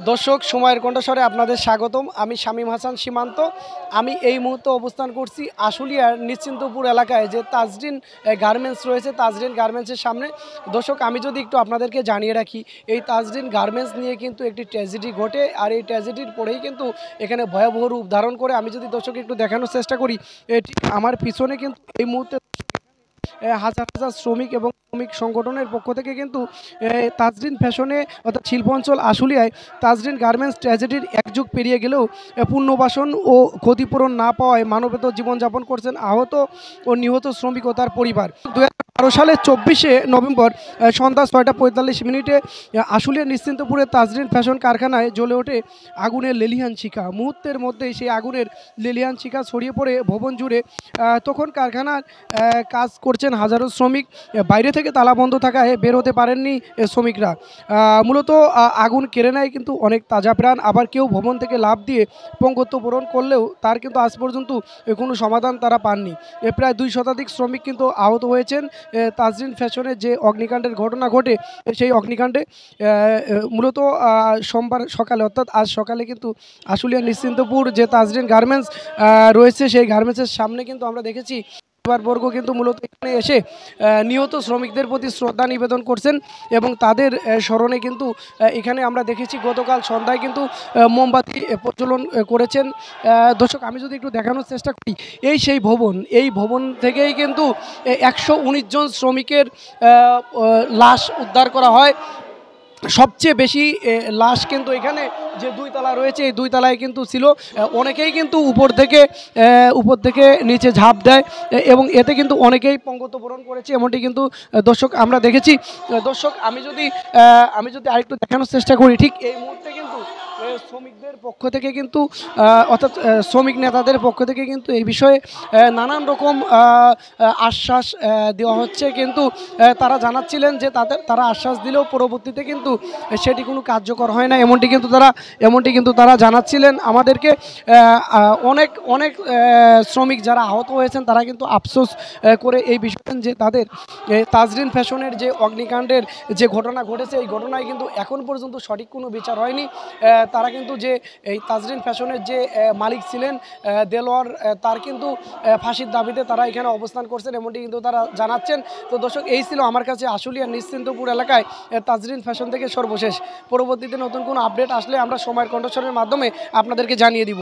দর্শক সময়ের কণ্ঠস্বরে আপনাদের স্বাগতম। আমি শামীম হাসান সীমান্ত। আমি এই মুহূর্তে অবস্থান করছি আশুলিয়ার নিশ্চিন্তপুর এলাকায় যে তাজরিন গার্মেন্টস রয়েছে, তাজরিন গার্মেন্টসের সামনে। দর্শক আমি যদি একটু আপনাদেরকে জানিয়ে রাখি, এই তাজরিন গার্মেন্টস নিয়ে কিন্তু একটি ট্র্যাজেডি ঘটে, আর এই ট্র্যাজেডির পরেই কিন্তু এখানে ভয়াবহ রূপ ধারণ করে। আমি যদি দর্শক একটু দেখানোর চেষ্টা করি, এটি আমার পিছনে কিন্তু এই মুহূর্তে হাজার হাজার শ্রমিক এবং শ্রমিক সংগঠনের পক্ষ থেকে কিন্তু তাজরিন ফ্যাশনে অর্থাৎ শিল্পাঞ্চল আশুলিয়ায় তাজরিন গার্মেন্টস ট্র্যাজেডির এক যুগ পেরিয়ে গেলেও পুনর্বাসন ও ক্ষতিপূরণ না পাওয়ায় মানবেতর জীবনযাপন করছেন আহত ও নিহত শ্রমিক ও তার পরিবার। 2012 সালের 24শে নভেম্বর সন্ধ্যা 6টা 45 মিনিটে আশুলিয়ার নিশ্চিন্তপুরের তাজরিন ফ্যাশন কারখানায় জ্বলে ওঠে আগুনের লেলিহান শিখা। মুহূর্তের মধ্যেই সেই আগুনের লেলিহান শিখা ছড়িয়ে পড়ে ভবন জুড়ে। তখন কারখানার কাজ করছেন হাজারো শ্রমিক। বাইরে থেকে তালা বন্ধ থাকায় বের হতে পারেননি শ্রমিকরা। মূলত আগুন কেড়ে নেয় কিন্তু অনেক তাজা প্রাণ। আবার কেউ ভবন থেকে লাফ দিয়ে পঙ্গুত্ব পূরণ করলেও তার কিন্তু আজ পর্যন্ত কোনো সমাধান তারা পাননি। প্রায় 2 শতাধিক শ্রমিক কিন্তু আহত হয়েছেন। তাজরিন ফ্যাশনের যে অগ্নিকাণ্ডের ঘটনা ঘটে, সেই অগ্নিকাণ্ডে মূলত সোমবার সকালে অর্থাৎ আজ সকালে কিন্তু আশুলিয়া নিশ্চিন্তপুর যে তাজরিন গার্মেন্টস রয়েছে, সেই গার্মেন্টসের সামনে কিন্তু আমরা দেখেছি পরিবারবর্গ কিন্তু মূলত এখানে এসে নিহত শ্রমিকদের প্রতি শ্রদ্ধা নিবেদন করছেন এবং তাদের স্মরণে কিন্তু এখানে আমরা দেখেছি গতকাল সন্ধ্যায় কিন্তু মোমবাতি প্রজ্বলন করেছেন। দর্শক আমি যদি একটু দেখানোর চেষ্টা করি, এই ভবন থেকেই কিন্তু 119 জন শ্রমিকের লাশ উদ্ধার করা হয়। সবচেয়ে বেশি লাশ কিন্তু এখানে যে 2 তলা রয়েছে, এই 2 তলায় কিন্তু ছিল। অনেকেই কিন্তু উপর থেকে নিচে ঝাঁপ দেয় এবং এতে কিন্তু অনেকেই পঙ্গুত্ব বরণ করেছে, এমনটি কিন্তু দর্শক আমরা দেখেছি। দর্শক আমি যদি আরেকটু দেখানোর চেষ্টা করি, ঠিক এই মুহূর্তে কিন্তু শ্রমিকদের পক্ষ থেকে কিন্তু অর্থাৎ শ্রমিক নেতাদের পক্ষ থেকে কিন্তু এই বিষয়ে নানান রকম আশ্বাস দেওয়া হচ্ছে, কিন্তু তারা জানাচ্ছিলেন যে তারা আশ্বাস দিলেও পরবর্তীতে কিন্তু সেটি কোনো কার্যকর হয় না, এমনটি কিন্তু তারা জানাচ্ছিলেন আমাদেরকে। অনেক শ্রমিক যারা আহত হয়েছেন তারা কিন্তু আফসোস করে এই বিষয়টা যে তাদের তাজরিন ফ্যাশনের যে অগ্নিকাণ্ডের যে ঘটনা ঘটেছে, এই ঘটনায় কিন্তু এখন পর্যন্ত সঠিক কোনো বিচার হয়নি। তারা কিন্তু যে এই তাজরিন ফ্যাশনের যে মালিক ছিলেন দেলোয়ার, তার কিন্তু ফাঁসির দাবিতে তারা এখানে অবস্থান করছেন, এমনটি কিন্তু তারা জানাচ্ছেন। তো দর্শক এই ছিল আমার কাছে আশুলিয়ার নিশ্চিন্তপুর এলাকায় তাজরিন ফ্যাশন থেকে সর্বশেষ। পরবর্তীতে নতুন কোনো আপডেট আসলে আমরা সময়ের কণ্ঠস্বরের মাধ্যমে আপনাদেরকে জানিয়ে দিব।